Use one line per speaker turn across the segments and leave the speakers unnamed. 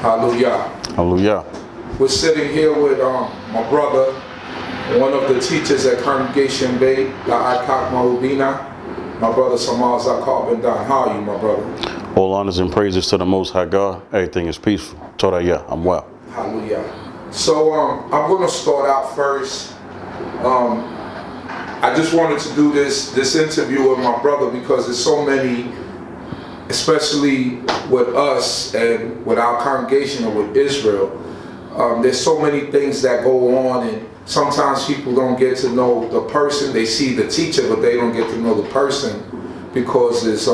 Hallelujah.
Hallelujah.
We're sitting here with my brother, one of the teachers at Congregation Bay, my brother Samal Zacar Ben Dan. How are you, my brother?
All honors and praises to the Most High God. Everything is peaceful. Torah, I'm well.
Hallelujah. So I'm going to start out first. I just wanted to do this interview with my brother because there's so many, especially with us and with our congregation and with Israel, there's so many things that go on, and sometimes people don't get to know the person. They see the teacher, but they don't get to know the person because it's,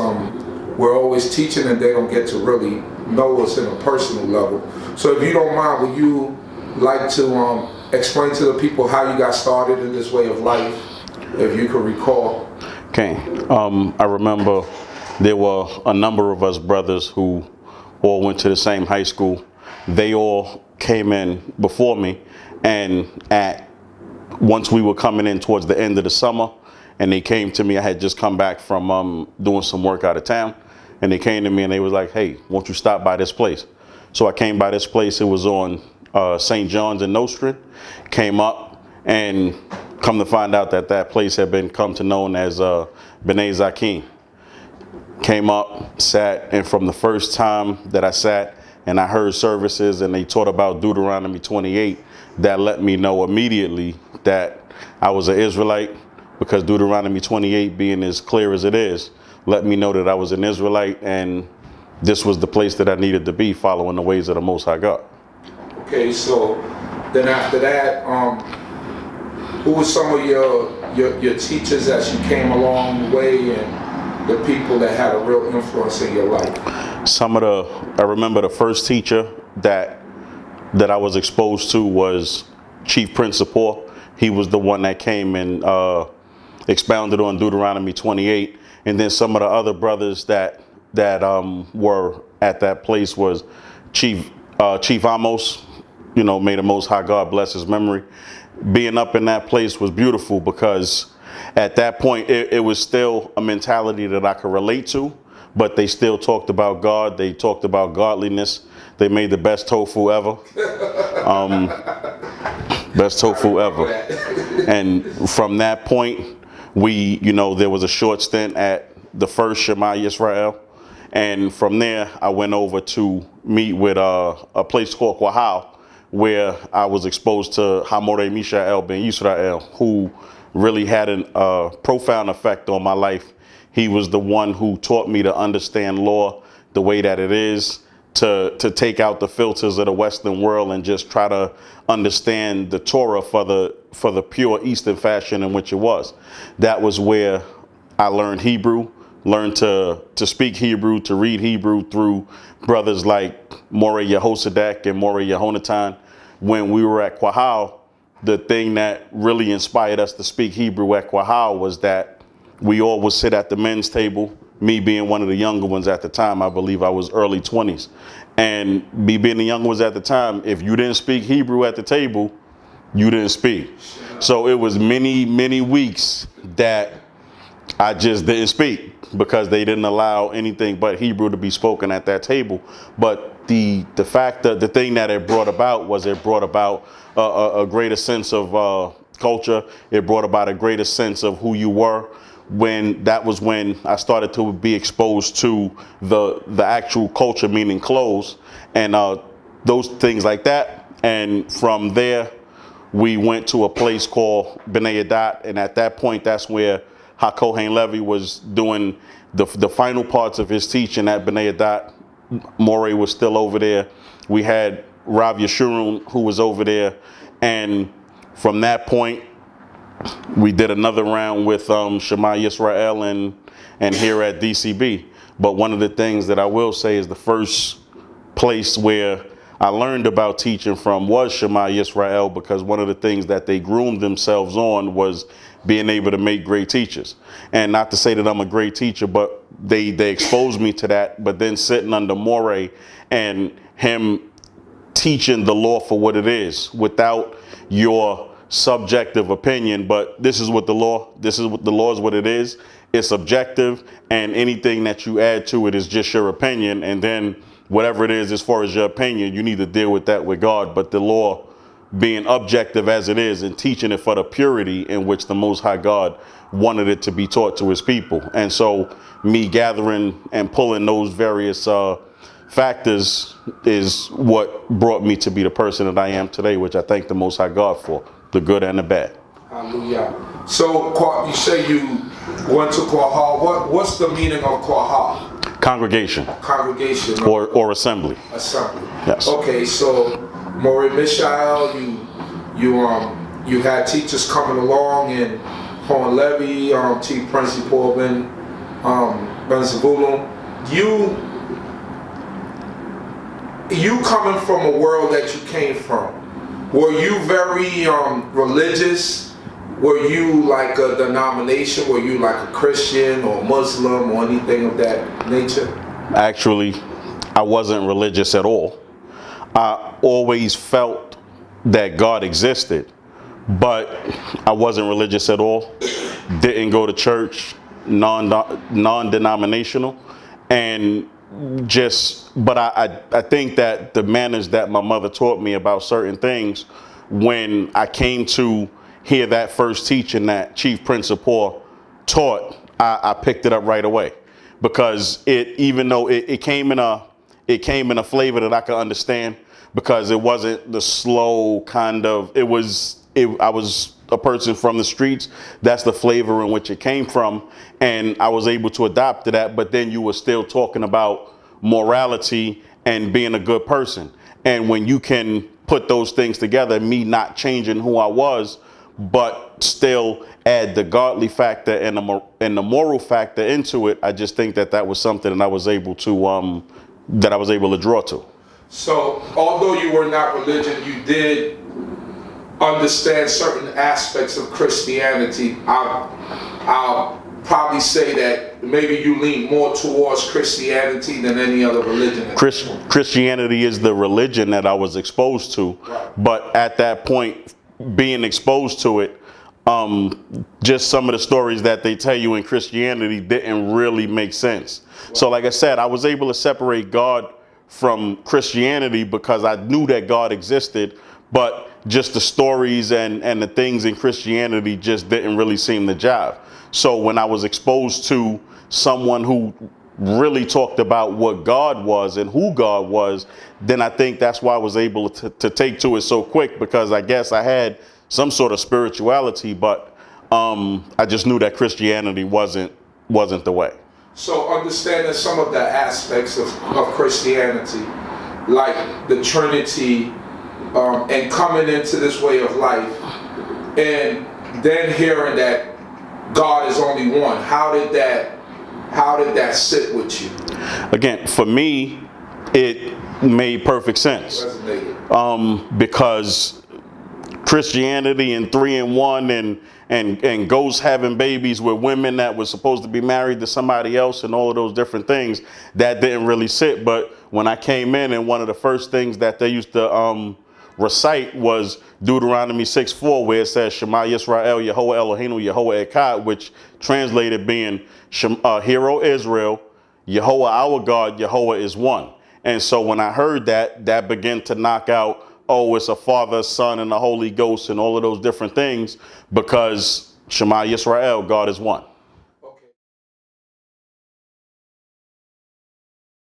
we're always teaching and they don't get to really know us in a personal level. So if you don't mind, would you like to explain to the people how you got started in this way of life, if you could recall?
Okay. I remember there were a number of us brothers who all went to the same high school. They all came in before me, and once we were coming in towards the end of the summer, and they came to me. I had just come back from doing some work out of town, and they came to me and they was like, "Hey, won't you stop by this place?" So I came by this place. It was on St. John's and Nostrand. Came up, and come to find out that that place had been come to known as B'nai Zakim. Came up, sat, and from the first time that I sat and I heard services and they taught about Deuteronomy 28, that let me know immediately that I was an Israelite, because Deuteronomy 28, being as clear as it is, let me know that I was an Israelite, and this was the place that I needed to be, following the ways of the Most High God.
Okay, so then after that, who were some of your teachers as you came along the way, and the people that had a real influence in your life?
I remember the first teacher that I was exposed to was Chief Principal. He was the one that came and expounded on Deuteronomy 28, and then some of the other brothers that were at that place was Chief Amos. You know, may the Most High God bless his memory. Being up in that place was beautiful, because at that point it was still a mentality that I could relate to, but they still talked about God. They talked about godliness. They made the best tofu ever. Best tofu ever. And from that point, there was a short stint at the first Shema Yisrael. And from there, I went over to meet with a place called Quahal, where I was exposed to Hamore Mishael ben Yisrael, who really had a profound effect on my life. He was the one who taught me to understand law the way that it is, to take out the filters of the Western world and just try to understand the Torah for the pure Eastern fashion in which it was. That was where I learned Hebrew, learned to speak Hebrew, to read Hebrew through brothers like Moreh Yehosadak and Moreh Yehonatan. When we were at Quahal, the thing that really inspired us to speak Hebrew at Quahal was that we all would sit at the men's table, me being one of the younger ones at the time. I believe I was early 20s. And me being the younger ones at the time, if you didn't speak Hebrew at the table, you didn't speak. So it was many, many weeks that I just didn't speak, because they didn't allow anything but Hebrew to be spoken at that table. But the fact that the thing that it brought about was it brought about a greater sense of culture. It brought about a greater sense of who you were. That was when I started to be exposed to the actual culture, meaning clothes and those things like that. And from there, we went to a place called B'nai Adat, and at that point, that's where HaKohen Levi was doing the final parts of his teaching at B'nai Adat. Moreh was still over there. We had Rav Yeshurun, who was over there, and from that point, we did another round with Shema Yisrael and here at d.c.b. But one of the things that I will say is the first place where I learned about teaching from was Shema Yisrael, because one of the things that they groomed themselves on was being able to make great teachers. And not to say that I'm a great teacher, but they exposed me to that. But then sitting under Moreh and him teaching the law for what it is, without your subjective opinion, but this is what the law is, what it is. It's objective, and anything that you add to it is just your opinion. And then whatever it is as far as your opinion, you need to deal with that with God. But the law, being objective as it is and teaching it for the purity in which the Most High God wanted it to be taught to his people. And so me gathering and pulling those various factors is what brought me to be the person that I am today, which I thank the Most High God for, the good and the bad.
Hallelujah. So you say you went to Kwaha. What's the meaning of Kwaha?
Congregation.
Congregation.
Or assembly.
Assembly.
Yes.
Okay, so Maureen Mishael, you had teachers coming along in Horn Levy, T. Principal Ben Zavulun. You coming from a world that you came from, were you very religious? Were you like a denomination? Were you like a Christian or Muslim or anything of that nature? Actually,
I wasn't religious at all. I always felt that God existed, but I wasn't religious at all. Didn't go to church, non-denominational, and but I think that the manners that my mother taught me about certain things, when I came to hear that first teaching that Chief Principal taught, I picked it up right away, because even though it came in a flavor that I could understand, because it wasn't the slow kind of, I was a person from the streets. That's the flavor in which it came from, and I was able to adapt to that. But then you were still talking about morality and being a good person, and when you can put those things together, me not changing who I was, but still add the godly factor and the moral factor into it, I just think that was something that I was able to draw to.
So, although you were not religious, you did understand certain aspects of Christianity. I'll probably say that maybe you lean more towards Christianity than any other religion.
Christianity is the religion that I was exposed to, right. But at that point, being exposed to it, just some of the stories that they tell you in Christianity didn't really make sense. Right. So like I said, I was able to separate God from Christianity because I knew that God existed, but just the stories and the things in Christianity just didn't really seem to jive. So when I was exposed to someone who really talked about what God was and who God was, then I think that's why I was able to take to it so quick, because I guess I had some sort of spirituality, but I just knew that Christianity wasn't the way.
So understanding some of the aspects of Christianity, like the Trinity, and coming into this way of life, and then hearing that God is only one, how did that sit with you? Again,
for me, it made perfect sense. Because Christianity and 3-in-1 and ghosts having babies with women that were supposed to be married to somebody else and all of those different things, that didn't really sit. But when I came in, and one of the first things that they used to recite was Deuteronomy 6:4, where it says Shema Yisrael, Yehovah Eloheinu, Yehovah Echad, which translated being Hear, O Israel, Yehovah our God, Yehovah is one. And so when I heard that began to knock out, oh, it's a Father, Son, and the Holy Ghost and all of those different things, because Shema Yisrael, God is one.